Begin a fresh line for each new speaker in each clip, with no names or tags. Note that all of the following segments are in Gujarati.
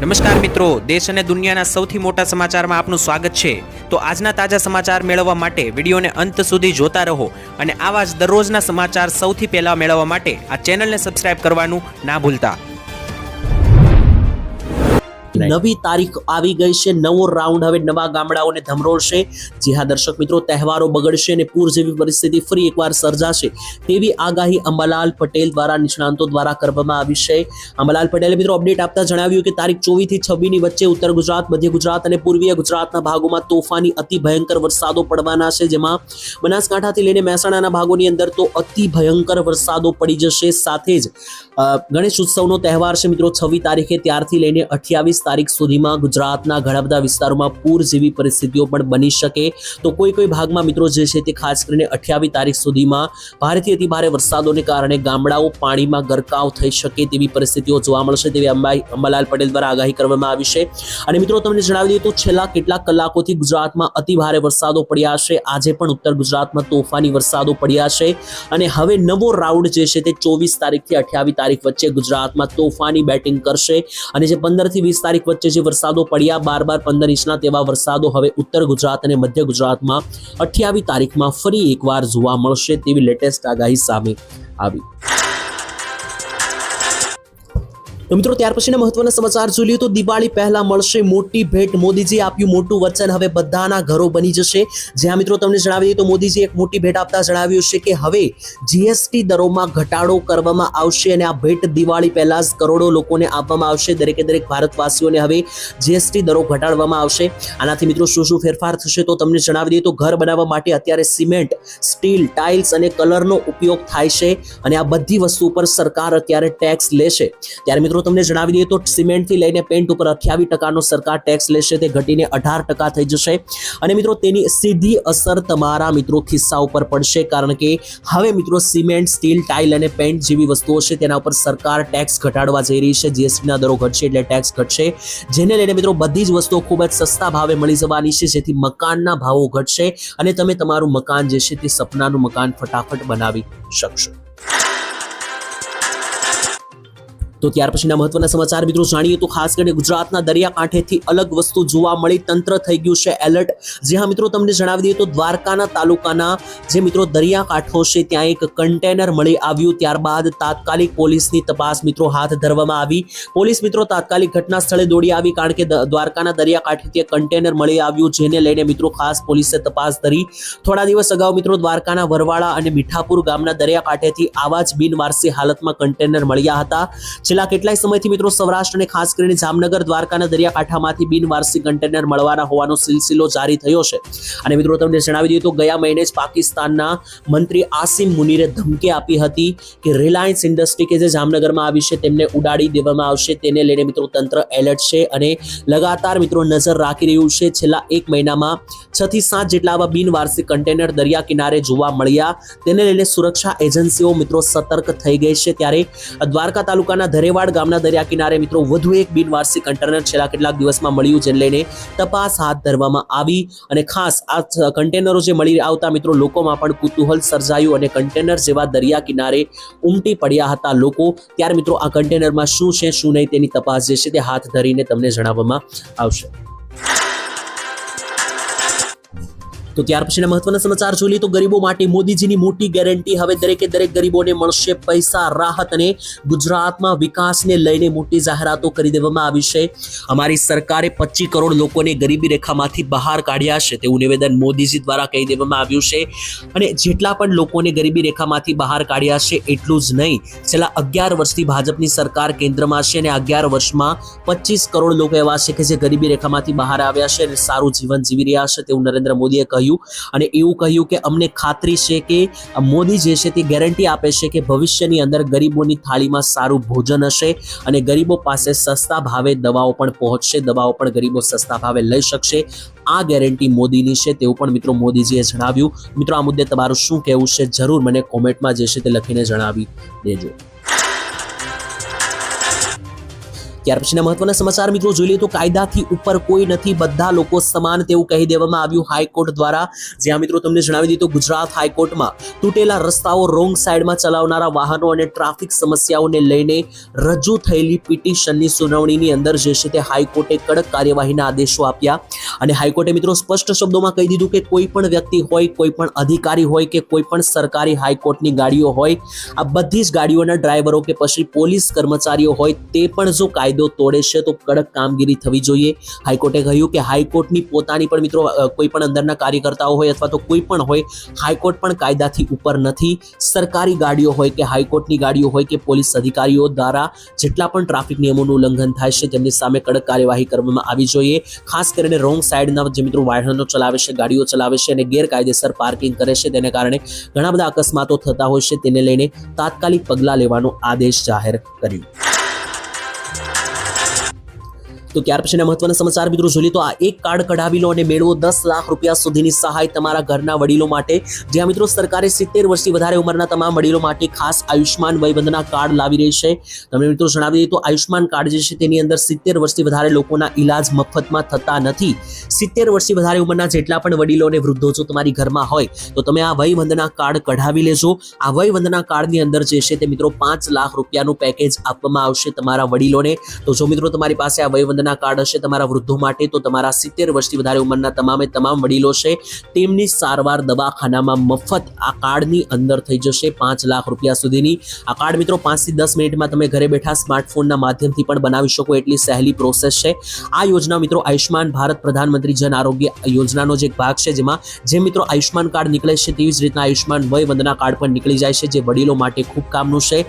નમસ્કાર મિત્રો, દેશ અને દુનિયાના સૌથી મોટા સમાચારમાં આપનું સ્વાગત છે। તો આજના તાજા સમાચાર મેળવવા માટે વિડીયોને અંત સુધી જોતા રહો અને આવા જ દરરોજના સમાચાર સૌથી પહેલા મેળવવા માટે આ ચેનલને સબસ્ક્રાઇબ કરવાનું ના ભૂલતા।
નવી તારીખ આવી ગઈ છે, નવો રાઉન્ડ હવે નવા ગામડાઓને ધમરોળશે। જી હા દર્શક મિત્રો, તહેવારો બગડશે અને પૂર જેવી પરિસ્થિતિ ફરી એકવાર સર્જાશે તેવી આગાહી અંબાલાલ પટેલ દ્વારા નિષ્ણાંતો દ્વારા કરવામાં આવી છે। અંબાલાલ પટેલે મિત્રો અપડેટ આપતા જણાવ્યું કે તારીખ 24 થી 26 ની વચ્ચે ઉત્તર ગુજરાત, મધ્ય ગુજરાત અને પૂર્વીય ગુજરાતના ભાગોમાં તોફાની અતિ ભયંકર વરસાદો પડવાના છે, જેમાં બનાસકાંઠાથી લઈને મહેસાણાના ભાગોની અંદર તો અતિ ભયંકર વરસાદો પડી જશે। સાથે જ ગણેશ ઉત્સવનો તહેવાર છે મિત્રો 26 તારીખે, ત્યારથી લઈને 28 તારીખ સુધીમાં ગુજરાતના ઘણા બધા વિસ્તારોમાં પૂર જેવી પરિસ્થિતિઓ પણ બની શકે। તો કોઈ ભાગમાં મિત્રો જે છે તે ખાસ કરીને 28 તારીખ સુધીમાં ભારેથી અતિ ભારે વરસાદોને કારણે ગામડાઓ પાણીમાં ગરકાવ થઈ શકે તેવી પરિસ્થિતિઓ જોવા મળશે તેવી અંબાલાલ પટેલ દ્વારા આગાહી કરવામાં આવી છે। અને મિત્રો તમને જણાવી દઈએ તો છેલ્લા કેટલાક કલાકોથી ગુજરાતમાં અતિ ભારે વરસાદો પડ્યા છે। આજે પણ ઉત્તર ગુજરાતમાં તોફાની વરસાદો પડ્યા છે અને હવે નવો રાઉન્ડ જે છે તે 24 તારીખથી 28 તારીખ વચ્ચે ગુજરાતમાં તોફાની બેટિંગ કરશે અને જે 15 થી 20 તારીખ વચ્ચે જે વરસાદો પડ્યા 12-15 ઇંચના તેવા વરસાદો હવે ઉત્તર ગુજરાત અને મધ્ય ગુજરાતમાં 28 તારીખમાં ફરી એકવાર જોવા મળશે તેવી લેટેસ્ટ આગાહી સામે આવી। તો મિત્રો ત્યાર પછીના મહત્વના સમાચાર જોઈએ તો દિવાળી પહેલા મળશે મોટી ભેટ, મોદીજી આપ્યું મોટું વચન, હવે બધાના ઘરો બની જશે। જ્યાં મિત્રો તમને જણાવી દઈએ તો મોદીજી એક મોટી ભેટ આપતા જણાવ્યું છે કે હવે જીએસટી દરોમાં ઘટાડો કરવામાં આવશે અને આ ભેટ દિવાળી પહેલા જ કરોડો લોકોને આપવામાં આવશે। દરેકે દરેક ભારતવાસીઓને હવે જીએસટી દરો ઘટાડવામાં આવશે। આનાથી મિત્રો શું ફેરફાર થશે તો તમને જણાવી દઈએ તો ઘર બનાવવા માટે અત્યારે સિમેન્ટ, સ્ટીલ, ટાઇલ્સ અને કલરનો ઉપયોગ થાય છે અને આ બધી વસ્તુ ઉપર સરકાર અત્યારે ટેક્સ લેશે। ત્યારે મિત્રો તમને જણાવી દઈએ તો સિમેન્ટથી લઈને પેન્ટ ઉપર 28% સરકાર ટેક્સ લેશે, તે ઘટીને 18% થઈ જશે અને મિત્રો તેની સીધી અસર તમારા મિત્રો ખિસ્સા ઉપર પડશે, કારણ કે હવે મિત્રો સિમેન્ટ, સ્ટીલ, ટાઇલ અને પેન્ટ જેવી વસ્તુઓ છે તેના ઉપર સરકાર ટેક્સ ઘટાડવા જઈ રહી છે। જીએસટીના દરો ઘટશે એટલે ટેક્સ ઘટશે, જેને લઈને મિત્રો બધી જ વસ્તુઓ ખૂબ જ સસ્તા ભાવે મળી જવાની છે, જેથી મકાનના ભાવો ઘટશે અને તમે તમારું મકાન જે છે તે સપનાનું મકાન ફટાફટ બનાવી શકશો। તો ત્યાર પછીના મહત્વના સમાચાર મિત્રો જાણીએ તો ખાસ કરીને ગુજરાતના દરિયાકાંઠેથી અલગ વસ્તુ જોવા મળી, તંત્ર થઈ ગયું છે એલર્ટ। જે હા મિત્રો તમને જણાવી દઈએ તો દ્વારકાના તાલુકાના જે મિત્રો દરિયાકાંઠો છે ત્યાં એક કન્ટેનર મળી આવ્યું, ત્યારબાદ તાત્કાલિક પોલીસની તપાસ મિત્રો હાથ ધરવામાં આવી। પોલીસ મિત્રો તાત્કાલિક ઘટના સ્થળે દોડી આવી, કારણ કે દ્વારકાના દરિયાકાંઠેથી કન્ટેનર મળી આવ્યું, જેને લઈને મિત્રો ખાસ પોલીસે તપાસ ધરી। થોડા દિવસ અગાઉ મિત્રો દ્વારકાના વરવાળા અને મીઠાપુર ગામના દરિયાકાંઠેથી આવા જ બિનવારસી હાલતમાં કન્ટેનર મળ્યા હતા। છેલ્લા કેટલાય સમયથી મિત્રો સૌરાષ્ટ્ર અને ખાસ કરીને જામનગર, દ્વારકાના દરિયાકાંઠામાંથી બિનવારસી કન્ટેનર મળવાના હોવાનો સિલસિલો જારી થયો છે અને મિત્રો તમને જણાવી દઈએ તો ગયા મહિને જ પાકિસ્તાનના મંત્રી આસિમ મુનીરે ધમકી આપી હતી કે રિલાયન્સ ઇન્ડસ્ટ્રી કે જે જામનગરમાં આવી છે તેમને ઉડાડી દેવામાં આવશે, તેને લઈને મિત્રો તંત્ર એલર્ટ છે અને લગાતાર મિત્રો નજર રાખી રહ્યું છે। છેલ્લા એક મહિનામાં 6 થી 7 જેટલા આવા બિનવારસી કન્ટેનર દરિયા કિનારે જોવા મળ્યા, તેને લઈને સુરક્ષા એજન્સીઓ મિત્રો સતર્ક થઈ ગઈ છે। ત્યારે દ્વારકા તાલુકાના ધરેવાડ ગામના દરિયા કિનારે મિત્રો વધુ એક બિનવારસી કન્ટેનર છેલ્લા કેટલાક દિવસમાં મળ્યું, જેને લઈને તપાસ હાથ ધરવામાં આવી અને ખાસ આ કન્ટેનરો જે મળી આવતા મિત્રો લોકોમાં પણ કુતૂહલ સર્જાયું અને કન્ટેનર જેવા દરિયા કિનારે ઉમટી પડ્યા હતા લોકો। ત્યારે મિત્રો આ કન્ટેનરમાં શું છે શું નહીં તેની તપાસ જે છે તે હાથ ધરીને તમને જણાવવામાં આવશે। તો ત્યાર પછીના મહત્વના સમાચાર જોઈએ તો ગરીબો માટે મોદીજીની મોટી ગેરંટી, હવે દરેકે દરેક ગરીબોને મળશે પૈસા, રાહત અને ગુજરાતમાં વિકાસને લઈને મોટી જાહેરાતો કરી દેવામાં આવી છે। અમારી સરકારે 25 કરોડ લોકોને ગરીબી રેખામાંથી બહાર કાઢ્યા છે તેવું નિવેદન મોદીજી દ્વારા કહી દેવામાં આવ્યું છે અને જેટલા પણ લોકોને ગરીબી રેખામાંથી બહાર કાઢ્યા છે એટલું જ નહીં, છેલ્લા 11 વર્ષથી ભાજપની સરકાર કેન્દ્રમાં છે અને 11 વર્ષમાં 25 કરોડ લોકો એવા છે કે જે ગરીબી રેખામાંથી બહાર આવ્યા છે અને સારું જીવન જીવી રહ્યા છે તેવું નરેન્દ્ર મોદીએ કહ્યું અને એવું કહ્યું કે અમને ખાતરી છે કે મોદી જે છે તે ગેરંટી આપે છે કે ભવિષ્યની અંદર ગરીબોની થાળીમાં સારું ભોજન હશે અને ગરીબો પાસે સસ્તા ભાવે દવાઓ પણ પહોંચશે, દવાઓ પણ ગરીબો સસ્તા ભાવે લઈ શકશે। આ ગેરંટી મોદીની છે તેવું પણ મિત્રો મોદીજીએ જણાવ્યું। મિત્રો આ મુદ્દે તમારું શું કહેવું છે જરૂર મને કોમેન્ટમાં જે છે તે લખીને જણાવી દેજો। ત્યાર પછીના મહત્વના સમાચાર મિત્રો જોઈ લઈએ તો કાયદાથી ઉપર કોઈ નથી, બધા લોકો સમાન તેવું કહી દેવામાં આવ્યું હાઈકોર્ટ દ્વારા. જ્યાં મિત્રો તમને જણાવી દીધું ગુજરાત હાઈકોર્ટમાં તૂટેલા રસ્તાઓ, રોંગ સાઈડમાં ચલાવનારા વાહનો અને ટ્રાફિક સમસ્યાઓને લઈને રજૂ થયેલી પિટિશનની સુનાવણીની અંદર જે છે તે હાઈકોર્ટે કડક કાર્યવાહીના આદેશો આપ્યા. અને હાઈકોર્ટે મિત્રો સ્પષ્ટ શબ્દોમાં કહી દીધું કે કોઈ પણ વ્યક્તિ હોય, કોઈ પણ અધિકારી હોય કે કોઈ પણ સરકારી હાઈકોર્ટની ગાડીઓ હોય, આ બધી જ ગાડીઓના ડ્રાઈવરો કે પછી પોલીસ કર્મચારીઓ હોય, તે પણ જો કાયદો તોડે છે તો કડક કામગીરી થવી જોઈએ. હાઈકોર્ટે કહ્યું કે હાઈકોર્ટની પોતાની પણ મિત્રો કોઈ પણ અંદરના કાર્યકર્તાઓ હોય અથવા તો કોઈ પણ હોય, હાઈકોર્ટ પણ કાયદાથી ઉપર નથી. સરકારી ગાડીઓ હોય કે હાઈકોર્ટની ગાડીઓ હોય કે પોલીસ અધિકારીઓ દ્વારા જેટલા પણ ટ્રાફિક નિયમોનું ઉલ્લંઘન થાય છે તેમની સામે કડક કાર્યવાહી કરવામાં આવી જોઈએ. ખાસ કરીને રોંગ સાઈડના જે મિત્રો વાહનો ચલાવે છે, ગાડીઓ ચલાવે છે અને ગેરકાયદેસર પાર્કિંગ કરે છે, તેને કારણે ઘણા બધા અકસ્માતો થતા હોય છે, તેને લઈને તાત્કાલિક પગલાં લેવાનો આદેશ જાહેર કર્યો. તો ત્યાર પછીના મહત્વના સમાચાર મિત્રો જોઈએ તો આ એક કાર્ડ કઢાવી લો અને મેળવો 10 લાખ રૂપિયા સુધીની સહાય તમારા ઘરના વડીલો માટે. જ્યાં મિત્રો સરકારે 70 વર્ષથી વધારે ઉંમરના તમામ વડીલો માટે ખાસ આયુષ્માન વયવંદના કાર્ડ લાવી રહી છે. તમને મિત્રો જણાવી દઈએ તો આયુષ્માન કાર્ડ જે છે તેની અંદર 70 વર્ષથી વધારે લોકોના ઈલાજ મફતમાં થતા નથી. 70 વર્ષથી વધારે ઉંમરના જેટલા પણ વડીલો અને વૃદ્ધો જો તમારી ઘરમાં હોય તો તમે આ વયવંદના કાર્ડ કઢાવી લેજો. આ વયવંદના કાર્ડની અંદર જે છે તે મિત્રો 5 લાખ રૂપિયાનું પેકેજ આપવામાં આવશે તમારા વડીલોને. તો જો મિત્રો તમારી પાસે આ વયવંદના કાર્ડ હશે તમારા વૃદ્ધો માટે, તો તમારા 70 વર્ષથી વધારે ઉંમરના તમામ વડીલો છે તેમની સારવાર દવાખાનામાં મફત આ કાર્ડની અંદર થઈ જશે. 5 લાખ રૂપિયા સુધીની આ કાર્ડ મિત્રો 5 થી 10 મિનિટમાં તમે ઘરે બેઠા સ્માર્ટફોનના માધ્યમથી પણ બનાવી શકો, એટલી સહેલી પ્રોસેસ છે. આ યોજના મિત્રો આયુષ્માન ભારત પ્રધાનમંત્રી જન આરોગ્ય યોજનાનો જે એક ભાગ છે, જેમાં જે મિત્રો આયુષ્માન કાર્ડ નીકળે છે તેવી જ રીતના આયુષ્માન વયવંદના કાર્ડ પણ નીકળી જાય છે, જે વડીલો માટે ખૂબ કામનું છે.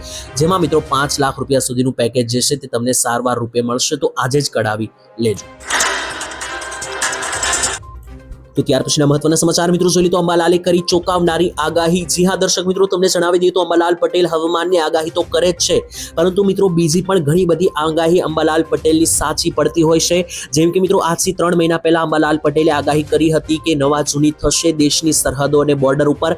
જેમાં મિત્રો 5 લાખ રૂપિયા સુધીનું પેકેજ જે છે તે તમને સારવાર રૂપે મળશે. તો આજે જ કઢાવી લેજો. તો ત્યાર પછીના મહત્વના સમાચાર મિત્રો જોઈએ તો અંબાલાલે કરી ચોંકાવનારી આગાહી. જી હા દર્શક મિત્રો, તમને જણાવી દઈએ તો અંબાલાલ પટેલ હવામાનની આગાહી તો કરે જ છે, પરંતુ મિત્રો બીજી પણ ઘણી બધી આગાહી અંબાલાલ પટેલની સાચી પડતી હોય છે. જેમ કે મિત્રો આજથી 3 મહિના પહેલા અંબાલાલ પટેલે આગાહી કરી હતી કે નવા જૂની થશે દેશની સરહદો અને બોર્ડર ઉપર.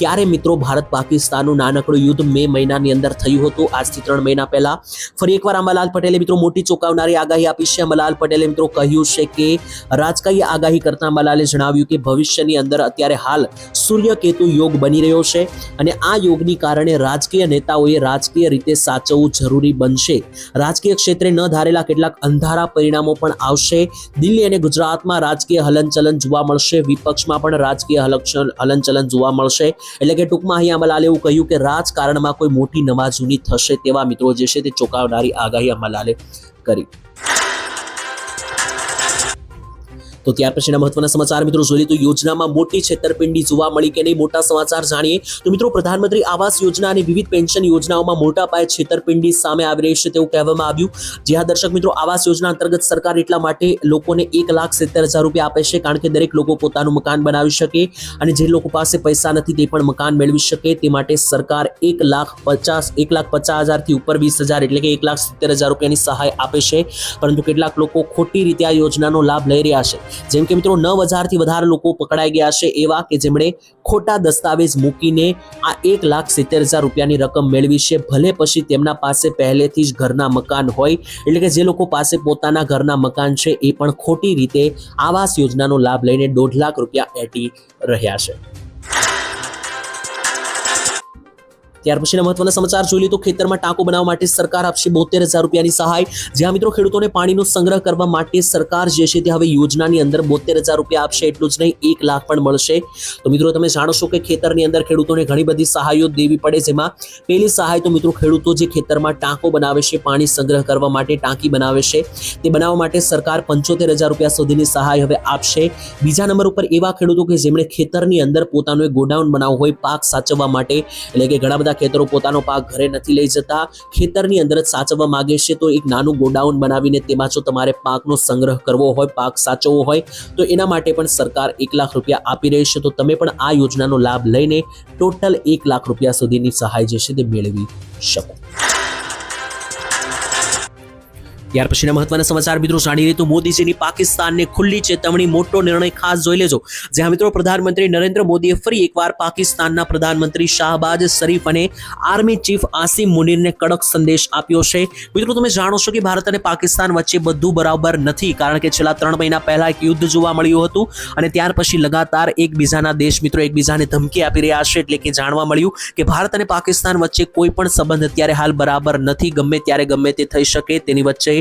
ત્યારે મિત્રો ભારત પાકિસ્તાનનું નાનકડું યુદ્ધ મે મહિનાની અંદર થયું હતું. આજથી 3 મહિના પહેલા ફરી એકવાર અંબાલાલ પટેલે મિત્રો મોટી ચોંકાવનારી આગાહી આપી છે. અંબાલાલ પટેલે મિત્રો કહ્યું છે કે રાજકીય આગાહી કરતા અંબાલાલે જણાવ્યું કે ભવિષ્યની અંદર અત્યારે હાલ સૂર્ય કેતુ યોગ બની રહ્યો છે અને આ યોગની કારણે રાજકીય નેતાઓએ રાજકીય રીતે સાચવવું જરૂરી બનશે. રાજકીય ક્ષેત્રે ન ધારેલા કેટલાક અંધારા પરિણામો પણ આવશે. દિલ્હી અને ગુજરાતમાં રાજકીય હલનચલન જોવા મળશે, વિપક્ષમાં પણ રાજકીય હલનચલન જોવા મળશે. એટલે કે ટૂંકમાં અહીંયા અંબાલાલે એવું કહ્યું કે રાજકારણમાં કોઈ મોટી નવાજૂની થશે તેવા મિત્રો જે છે તે ચોંકાવનારી આગાહી અંબાલાલે કરી. તો ત્યાર પછીના મહત્વના સમાચાર મિત્રો જોઈએ તો યોજનામાં મોટી છેતરપિંડી જોવા મળી કે નહીં, મોટા સમાચાર જાણીએ તો મિત્રો પ્રધાનમંત્રી આવાસ યોજના અને વિવિધ પેન્શન યોજનાઓમાં મોટા પાયે છેતરપિંડી સામે આવી રહી છે તેવું કહેવામાં આવ્યું. જ્યાં દર્શક મિત્રો આવાસ યોજના અંતર્ગત સરકાર એટલા માટે લોકોને 1,70,000 રૂપિયા આપે છે કારણ કે દરેક લોકો પોતાનું મકાન બનાવી શકે અને જે લોકો પાસે પૈસા નથી તે પણ મકાન મેળવી શકે. તે માટે સરકાર 1,50,000 થી ઉપર 20,000 એટલે કે 1,70,000 રૂપિયાની સહાય આપે છે. પરંતુ કેટલાક લોકો ખોટી રીતે આ યોજનાનો લાભ લઈ રહ્યા છે. જેમ કે મિત્રો 9,000 થી વધારે લોકો પકડાઈ ગયા છે એવા કે જેમણે ખોટા દસ્તાવેજ મૂકીને આ 1,70,000 રૂપિયાની રકમ મેળવી છે. ભલે પછી તેમના પાસે પહેલેથી જ ઘરના મકાન હોય, એટલે કે જે લોકો પાસે પોતાના ઘરના મકાન છે એ પણ ખોટી રીતે આવાસ યોજનાનો લાભ લઈને 1.5 લાખ રૂપિયા એટી રહ્યા છે. ત્યાર પછીના મહત્વના સમાચાર જોઈએ તો ખેતરમાં ટાંકો બનાવવા માટે સરકાર આપશે 72,000 રૂપિયાની સહાય. જ્યાં મિત્રો ખેડૂતોને પાણીનો સંગ્રહ કરવા માટે સરકાર જે છે તે હવે યોજનાની અંદર 72,000 રૂપિયા આપશે. એટલું જ નહીં 1 લાખ પણ મળશે. તો મિત્રો તમે જાણો છો કે ખેતરની અંદર ખેડૂતોને ઘણી બધી સહાયો દેવી પડે. જેમાં પહેલી સહાય તો મિત્રો ખેડૂતો જે ખેતરમાં ટાંકો બનાવે છે, પાણી સંગ્રહ કરવા માટે ટાંકી બનાવે છે, તે બનાવવા માટે સરકાર 75,000 રૂપિયા સુધીની સહાય હવે આપશે. બીજા નંબર ઉપર એવા ખેડૂતો કે જેમણે ખેતરની અંદર પોતાનું એક ગોડાઉન બનાવવું હોય પાક સાચવવા માટે, એટલે કે ઘણા બધા ખેતરો પોતાનો પાક ઘરે નથી લઈ જતા, ખેતરની અંદર જ સાચવવા માંગે છે, તો એક નાનું ગોડાઉન બનાવીને તેમાં જો તમારે પાકનો સંગ્રહ કરવો હોય, પાક સાચવવો હોય તો એના માટે પણ સરકાર 1 લાખ રૂપિયા આપી રહી છે. તો તમે પણ આ યોજનાનો લાભ લઈને ટોટલ 1 લાખ રૂપિયા સુધીની સહાય જે છે તે મેળવી શકો. ત્યાર પછીના મહત્વના સમાચાર મિત્રો જાણી લઈએ તો મોદીજીની પાકિસ્તાનને ખુલ્લી ચેતવણી, મોટો નિર્ણય ખાસ જોઈ લેજો. જ્યાં મિત્રો પ્રધાનમંત્રી નરેન્દ્ર મોદીએ ફરી એકવાર પાકિસ્તાનના પ્રધાનમંત્રી શાહબાજ શરીફ અને આર્મી ચીફ આસિમ મુનીરને કડક સંદેશ આપ્યો છે. મિત્રો તમે જાણો છો કે ભારત અને પાકિસ્તાન વચ્ચે બધું બરાબર નથી, કારણ કે છેલ્લા 3 મહિના પહેલા એક યુદ્ધ જોવા મળ્યું હતું અને ત્યાર પછી લગાતાર એકબીજાના દેશ મિત્રો એકબીજાને ધમકી આપી રહ્યા છે. એટલે કે જાણવા મળ્યું કે ભારત અને પાકિસ્તાન વચ્ચે કોઈ પણ સંબંધ અત્યારે હાલ બરાબર નથી. ગમે ત્યારે ગમે તે થઈ શકે. તેની વચ્ચે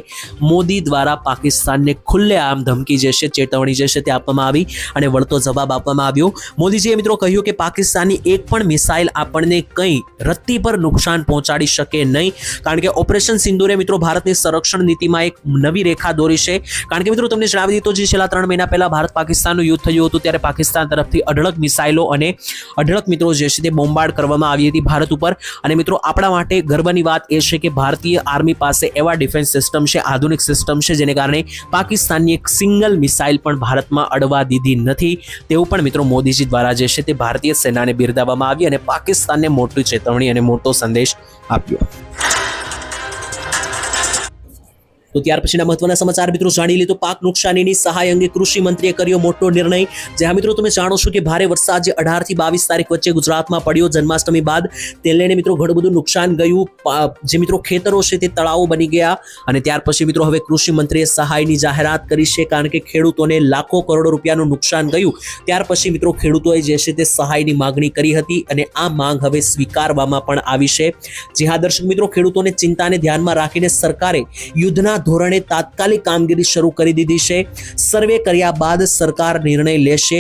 મોદી દ્વારા પાકિસ્તાનને ખુલ્લેઆમ ધમકી જે છે, ચેતવણી જે છે તે આપવામાં આવી અને વળતો જવાબ આપવામાં આવ્યો. મોદીજીએ મિત્રો કહ્યું કે પાકિસ્તાનની એક પણ મિસાઇલ આપણને કંઈ રત્તી પર નુકસાન પહોંચાડી શકે નહીં, કારણ કે ઓપરેશન સિંદૂરે મિત્રો ભારતની સંરક્ષણ નીતિમાં એક નવી રેખા દોરી છે. કારણ કે મિત્રો તમને જણાવી દીધું, જે છેલ્લા 3 મહિના પહેલા ભારત પાકિસ્તાનનું યુદ્ધ થયું હતું ત્યારે પાકિસ્તાન તરફથી અઢળક મિસાઇલો અને અઢળક મિત્રો જે છે તે બોમ્બાર્ડ કરવામાં આવી હતી ભારત ઉપર. અને મિત્રો આપણા માટે ગર્વની વાત એ છે કે ભારતીય આર્મી પાસે એવા ડિફેન્સ સિસ્ટમ છે, આધુનિક સિસ્ટમ છે, જેને કારણે પાકિસ્તાનની એક સિંગલ મિસાઇલ પણ ભારતમાં અડવા દીધી નથી. તેવું પણ મિત્રો મોદીજી દ્વારા જે છે તે ભારતીય સેનાને બિરદાવવામાં આવી અને પાકિસ્તાનને મોટી ચેતવણી અને મોટો સંદેશ આપ્યો. તો ત્યાર પછીના મહત્વના સમાચાર મિત્રો જાણી લે તો પાક નુકસાનીની સહાય અંગે કૃષિ મંત્રીએ કર્યો મોટો નિર્ણય. જ્યાં મિત્રો તમે જાણો છો કે ભારે વરસાદ જે 18 થી 22 તારીખ વચ્ચે ગુજરાતમાં પડ્યો જન્માષ્ટમી બાદ, તેને લઈને મિત્રો ઘણું બધું નુકસાન ગયું. જે મિત્રો ખેતરો છે તે તળાવો બની ગયા અને ત્યાર પછી મિત્રો હવે કૃષિ મંત્રીએ સહાયની જાહેરાત કરી છે, કારણ કે ખેડૂતોને લાખો કરોડો રૂપિયાનું નુકસાન ગયું. ત્યાર પછી મિત્રો ખેડૂતોએ જે છે તે સહાયની માંગણી કરી હતી અને આ માંગ હવે સ્વીકારવામાં પણ આવી છે. જી હા દર્શક મિત્રો, ખેડૂતોને ચિંતાને ધ્યાનમાં રાખીને સરકારે યુદ્ધના ધોરણે તાત્કાલિક કામગીરી શરૂ કરી દીધી છે. સર્વે કર્યા બાદ સરકાર નિર્ણય લેશે.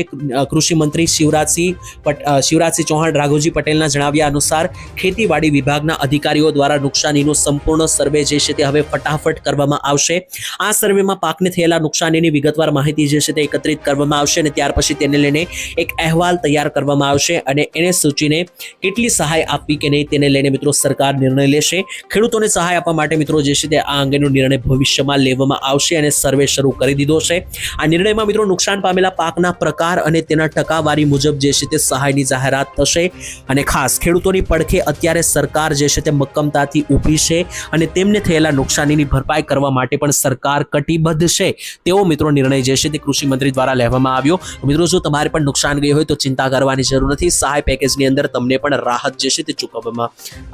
કૃષિ મંત્રી શિવરાજસિંહ ચૌહાણ રાઘોજી પટેલના જણાવ્યા અનુસાર ખેતીવાડી વિભાગના અધિકારીઓ દ્વારા નુકસાનીનો સંપૂર્ણ સર્વે જે છે તે હવે ફટાફટ કરવામાં આવશે. આ સર્વેમાં પાકને થયેલા નુકસાનીની વિગતવાર માહિતી જે છે તે એકત્રિત કરવામાં આવશે અને ત્યાર પછી તેને લઈને એક અહેવાલ તૈયાર કરવામાં આવશે અને એને સૂચીને કેટલી સહાય આપવી કે નહીં તેને લઈને મિત્રો સરકાર નિર્ણય લેશે. ખેડૂતોને સહાય આપવા માટે મિત્રો જે છે તે આ અંગેનો નિર્ણય ભવિષ્યમાં લેવામાં આવશે અને સર્વે શરૂ કરી દીધો છે. આ નિર્ણયમાં મિત્રો નુકસાન પામેલા પાકના પ્રકાર અને તેના ટકાવારી મુજબ જે છે તે સહાયની જાહેરાત થશે. અને ખાસ ખેડૂતોની પડખે અત્યારે સરકાર જે છે તે મક્કમતાથી ઊભી છે અને તેમને થયેલા નુકસાનીની ભરપાઈ કરવા માટે પણ સરકાર કટિબદ્ધ છે. તેવો મિત્રો નિર્ણય જે છે તે કૃષિ મંત્રી દ્વારા લેવામાં આવ્યો. મિત્રો જો તમારે પણ નુકસાન ગયું હોય તો ચિંતા કરવાની જરૂર નથી. સહાય પેકેજની અંદર તમને પણ રાહત જે છે તે ચૂકવવામાં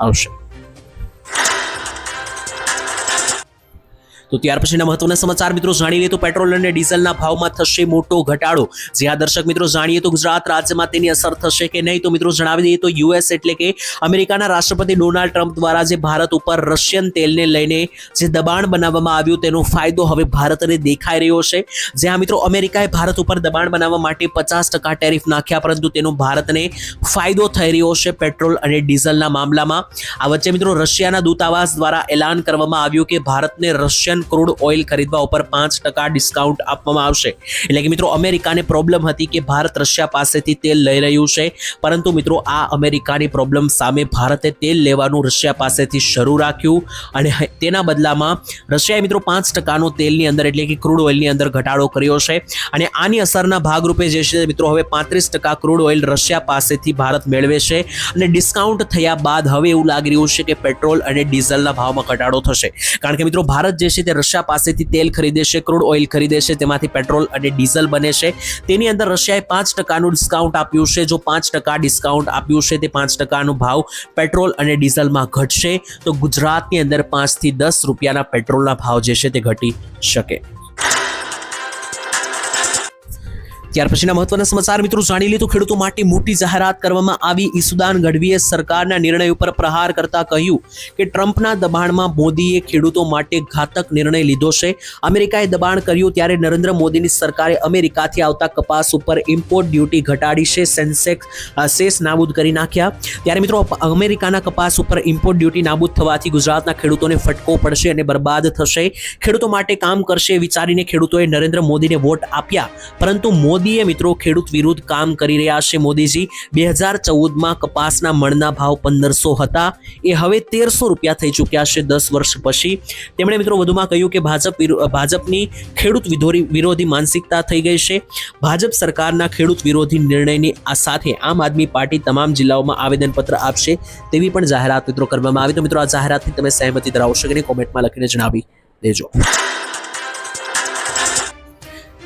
આવશે. તો ત્યાર પછીના મહત્વના સમાચાર મિત્રો જાણી લઈએ તો પેટ્રોલ અને ડીઝલના ભાવમાં થશે મોટો ઘટાડો. જ્યાં દર્શક મિત્રો જાણીએ તો ગુજરાત રાજ્યમાં તેની અસર થશે કે નહીં, તો મિત્રો જણાવી દઈએ તો યુએસ એટલે કે અમેરિકાના રાષ્ટ્રપતિ ડોનાલ્ડ ટ્રમ્પ દ્વારા જે ભારત ઉપર રશિયન તેલને લઈને જે દબાણ બનાવવામાં આવ્યું તેનો ફાયદો હવે ભારતને દેખાઈ રહ્યો છે. જ્યાં મિત્રો અમેરિકાએ ભારત ઉપર દબાણ બનાવવા માટે 50% ટેરિફ નાખ્યા, પરંતુ તેનો ભારતને ફાયદો થઈ રહ્યો છે પેટ્રોલ અને ડીઝલના મામલામાં. આ વચ્ચે મિત્રો રશિયાના દૂતાવાસ દ્વારા એલાન કરવામાં આવ્યું કે ભારતને રશિયન ક્રૂડ ઓઇલ ખરીદવા ઉપર 5% ડિસ્કાઉન્ટ આપવામાં આવશે. એટલે કે મિત્રો અમેરિકાને પ્રોબ્લેમ હતી કે ભારત રશિયા પાસેથી તેલ લઈ રહ્યું છે, પરંતુ મિત્રો આ અમેરિકાની પ્રોબ્લેમ સામે ભારતે તેલ લેવાનું રશિયા પાસેથી શરૂ રાખ્યું અને તેના બદલામાં રશિયાએ મિત્રો 5% તેલની અંદર એટલે કે ક્રૂડ ઓઇલની અંદર ઘટાડો કર્યો છે. અને આની અસરના ભાગરૂપે જે છે મિત્રો હવે 35% ક્રૂડ ઓઇલ રશિયા પાસેથી ભારત મેળવે છે અને ડિસ્કાઉન્ટ થયા બાદ હવે એવું લાગી રહ્યું છે કે પેટ્રોલ અને ડીઝલના ભાવમાં ઘટાડો થશે. કારણ કે મિત્રો ભારત જે છે તે રશિયા પાસેથી તેલ ખરીદે છે, ક્રૂડ ઓઇલ ખરીદે છે, તેમાંથી પેટ્રોલ અને ડીઝલ બને છે. તેની અંદર રશિયાએ 5% ડિસ્કાઉન્ટ આપ્યું છે. જો 5% ડિસ્કાઉન્ટ આપ્યું છે તે 5% ભાવ પેટ્રોલ અને ડીઝલમાં ઘટશે તો ગુજરાતની અંદર 5 થી 10 રૂપિયાના પેટ્રોલના ભાવ જે છે તે ઘટી શકે. ત્યાર પછીના મહત્વના સમાચાર મિત્રો જાણી લે તો ખેડૂતો માટે મોટી જાહેરાત કરવામાં આવી. ઈસુદાન ગઢવીએ સરકારના નિર્ણય ઉપર પ્રહાર કરતા કહ્યું કે ટ્રમ્પના દબાણમાં મોદીએ ખેડૂતો માટે ઘાતક નિર્ણય લીધો છે. અમેરિકાએ દબાણ કર્યું ત્યારે નરેન્દ્ર મોદીની સરકારે અમેરિકાથી આવતા કપાસ ઉપર ઇમ્પોર્ટ ડ્યુટી ઘટાડી છે. સેસ નાબૂદ કરી નાખ્યા. ત્યારે મિત્રો અમેરિકાના કપાસ ઉપર ઇમ્પોર્ટ ડ્યુટી નાબૂદ થવાથી ગુજરાતના ખેડૂતોને ફટકો પડશે અને બરબાદ થશે. ખેડૂતો માટે કામ કરશે વિચારીને ખેડૂતોએ નરેન્દ્ર મોદીને વોટ આપ્યા, પરંતુ મોદીએ મિત્રો ખેડૂત વિરુદ્ધ કામ કરી રહ્યા છે. મોદીજી 2014માં કપાસના મણના ભાવ 1500 હતા, એ હવે 1300 રૂપિયા થઈ ચૂક્યા છે 10 વર્ષ પછી. તેમણે મિત્રો વધુમાં કહ્યું કે ભાજપની ખેડૂત વિરોધી માનસિકતા થઈ ગઈ છે. ભાજપ સરકારના ખેડૂત વિરોધી નિર્ણયની આ સાથે આમ આદમી પાર્ટી તમામ જિલ્લાઓમાં આવેદનપત્ર આપશે તેવી પણ જાહેરાત મિત્રો કરવામાં આવી. તો મિત્રો આ જાહેરાતથી તમે સહેમતી ધરાવશો કે નહીં કોમેન્ટમાં લખીને જણાવી દેજો।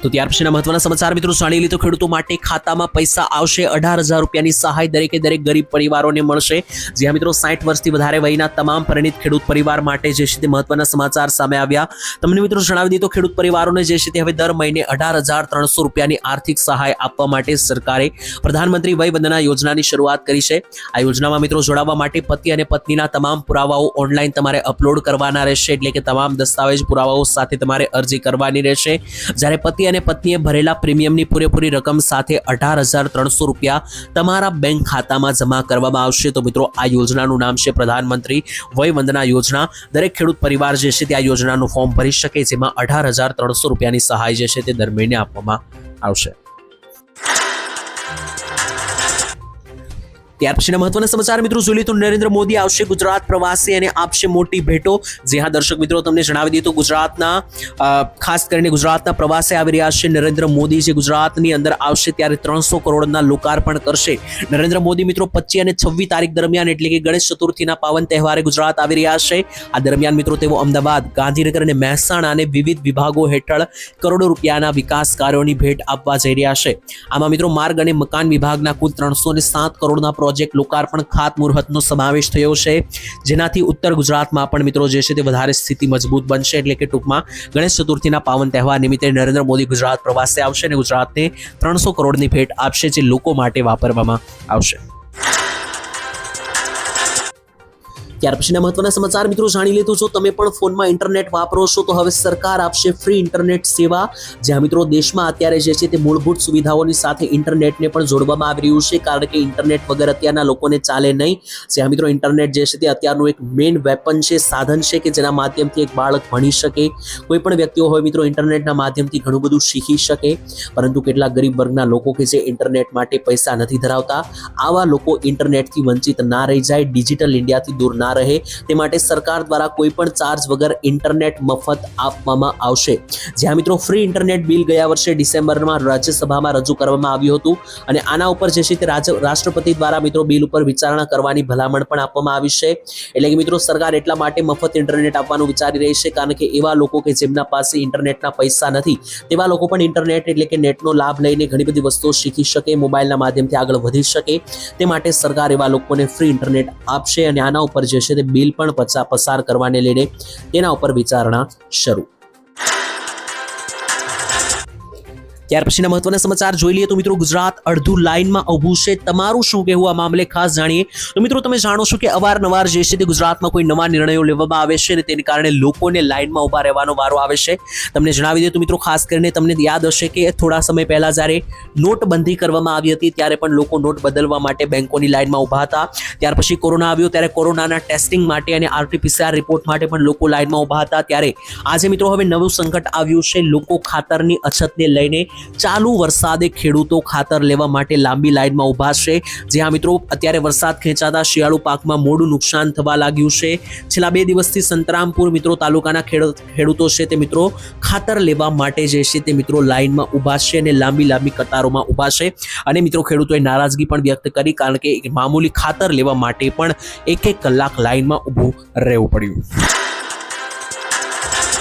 તો ત્યાર પછીના મહત્વના સમાચાર મિત્રો જાણી લીધો। ખેડૂતો માટે ખાતામાં પૈસા આવશે। 18,000 રૂપિયાની સહાય દરેકે દરેક ગરીબ પરિવારોને મળશે। જ્યાં મિત્રો 60 વર્ષથી વધારે વયના તમામ પરિણીત ખેડૂત પરિવાર માટે જે છે તે મહત્વના સમાચાર સામે આવ્યા। તમને મિત્રો જણાવી દીધો ખેડૂત પરિવારોને જે છે તે હવે દર મહિને 18,300 રૂપિયાની આર્થિક સહાય આપવા માટે સરકારે પ્રધાનમંત્રી વય વંદના યોજનાની શરૂઆત કરી છે। આ યોજનામાં મિત્રો જોડાવા માટે પતિ અને પત્નીના તમામ પુરાવાઓ ઓનલાઈન તમારે અપલોડ કરવાના રહેશે, એટલે કે તમામ દસ્તાવેજ પુરાવાઓ સાથે તમારે અરજી કરવાની રહેશે। જ્યારે પતિ અને પત્નીએ ભરેલા પ્રીમિયમની પૂરેપૂરી રકમ સાથે 18,300 રૂપિયા તમારા બેંક ખાતામાં જમા કરવામાં આવશે। તો મિત્રો આ યોજનાનું નામ છે પ્રધાનમંત્રી વય વંદના યોજના। દરેક ખેડૂત પરિવાર જે છે તે આ યોજનાનું ફોર્મ ભરી શકે, જેમાં 18,300 રૂપિયાની સહાય જે છે તે દર મહિને આપવામાં આવશે। ત્યાર પછીના મહત્વના સમાચાર મિત્રો જોઈ લઈએ તો નરેન્દ્ર મોદી આવશે ગુજરાત પ્રવાસે અને આપશે મોટી ભેટો। જે હા દર્શક મિત્રો તમને જણાવી દઈએ તો ગુજરાતના ખાસ કરીને ગુજરાતના પ્રવાસે આવી રહ્યા છે નરેન્દ્ર મોદી। જે ગુજરાતની અંદર આવશે ત્યારે 300 કરોડના લોકાર્પણ કરશે નરેન્દ્ર મોદી। મિત્રો 25 અને 26 તારીખ દરમિયાન એટલે કે ગણેશ ચતુર્થીના પાવન તહેવારે ગુજરાત આવી રહ્યા છે। આ દરમિયાન મિત્રો તેઓ અમદાવાદ, ગાંધીનગર અને મહેસાણાને વિવિધ વિભાગો હેઠળ કરોડો રૂપિયાના વિકાસ કાર્યોની ભેટ આપવા જઈ રહ્યા છે। આમાં મિત્રો માર્ગ અને મકાન વિભાગના કુલ 307 કરોડના પ્રોજેક્ટ લોકાર્પણ ખાતમુહૂર્તનો સમાવેશ થયો છે, જેનાથી ઉત્તર ગુજરાતમાં પણ મિત્રો જે છે તે વધારે સ્થિતિ મજબૂત બનશે। એટલે કે ટૂંકમાં ગણેશ ચતુર્થીના પાવન તહેવાર નિમિત્તે નરેન્દ્ર મોદી ગુજરાત પ્રવાસે આવશે અને ગુજરાતને 300 કરોડની ભેટ આપશે, જે લોકો માટે વાપરવામાં આવશે। ત્યાર પછીના મહત્વના સમાચાર મિત્રો જાણી લેતો છો। તમે પણ ફોનમાં ઇન્ટરનેટ વાપરો છો તો હવે સરકાર આપશે ફ્રી ઇન્ટરનેટ સેવા। જ્યાં મિત્રો દેશમાં અત્યારે જે છે તે મૂળભૂત સુવિધાઓની સાથે ઇન્ટરનેટને પણ જોડવામાં આવી રહ્યું છે, કારણ કે ઇન્ટરનેટ વગર અત્યારના લોકોને ચાલે નહીં। જ્યાં મિત્રો ઇન્ટરનેટ જે છે તે અત્યારનું એક મેઇન વેપન છે, સાધન છે કે જેના માધ્યમથી એક બાળક ભણી શકે, કોઈ પણ વ્યક્તિઓ હોય મિત્રો ઇન્ટરનેટના માધ્યમથી ઘણું બધું શીખી શકે। પરંતુ કેટલાક ગરીબ વર્ગના લોકો કે જે ઇન્ટરનેટ માટે પૈસા નથી ધરાવતા, આવા લોકો ઇન્ટરનેટથી વંચિત ના રહી જાય, ડિજિટલ ઇન્ડિયાથી દૂર ના રહે, તે માટે સરકાર દ્વારા કોઈ પણ ચાર્જ વગર ઇન્ટરનેટ મફત આપવામાં આવશે। જ્યાં મિત્રો ફ્રી ઇન્ટરનેટ બિલ ગયા વર્ષે ડિસેમ્બરમાં રાજ્યસભામાં રજૂ કરવામાં આવ્યું હતું અને આના ઉપર જે છે તે રાષ્ટ્રપતિ દ્વારા મિત્રો બિલ ઉપર વિચારણા કરવાની ભલામણ પણ આપવામાં આવી છે। એટલે કે મિત્રો સરકાર એટલા માટે મફત ઇન્ટરનેટ આપવાનું વિચારી રહી છે, કારણ કે એવા લોકો કે જેમના પાસે ઇન્ટરનેટના પૈસા નથી, તેવા લોકો પણ ઇન્ટરનેટ એટલે કે નેટનો લાભ લઈને ઘણી બધી વસ્તુઓ શીખી શકે, મોબાઈલના માધ્યમથી આગળ વધી શકે, તે માટે સરકાર એવા લોકોને ફ્રી ઇન્ટરનેટ આપશે અને આના ઉપર જે છે તે બિલ પણ પસાર કરવાને લઈને તેના ઉપર વિચારણા શરૂ। ત્યાર પછીના મહત્વના સમાચાર જોઈ લઈએ તો મિત્રો ગુજરાત અડધું લાઇનમાં ઊભું છે। તમારું શું કહેવું આ મામલે ખાસ જાણીએ તો મિત્રો તમે જાણો છો કે અવારનવાર જે છે તે ગુજરાતમાં કોઈ નવા નિર્ણયો લેવામાં આવે છે અને તેને કારણે લોકોને લાઇનમાં ઊભા રહેવાનો વારો આવે છે। તમને જણાવી દઈએ તો મિત્રો ખાસ કરીને તમને યાદ હશે કે થોડા સમય પહેલા જ્યારે નોટબંધી કરવામાં આવી હતી ત્યારે પણ લોકો નોટ બદલવા માટે બેંકોની લાઇનમાં ઊભા હતા। ત્યાર પછી કોરોના આવ્યો ત્યારે કોરોનાના ટેસ્ટિંગ માટે અને RT-PCR રિપોર્ટ માટે પણ લોકો લાઇનમાં ઊભા હતા। ત્યારે આજે મિત્રો હવે નવું સંકટ આવ્યું છે, લોકો ખાતરની અછતને લઈને ચાલુ વરસાદે ખેડૂતો ખાતર લેવા માટે લાંબી લાઇનમાં ઊભા છે। જ્યાં મિત્રો અત્યારે વરસાદ ખેંચાતા શિયાળુ પાકમાં મોડું નુકસાન થવા લાગ્યું છે। છેલ્લા 2 દિવસથી સંતરામપુર મિત્રો તાલુકાના ખેડૂતો છે તે મિત્રો ખાતર લેવા માટે જે છે તે મિત્રો લાઇનમાં ઊભા છે અને લાંબી કતારોમાં ઊભા છે અને મિત્રો ખેડૂતોએ નારાજગી પણ વ્યક્ત કરી, કારણ કે મામૂલી ખાતર લેવા માટે પણ 1 કલાક લાઇનમાં ઊભું રહેવું પડ્યું।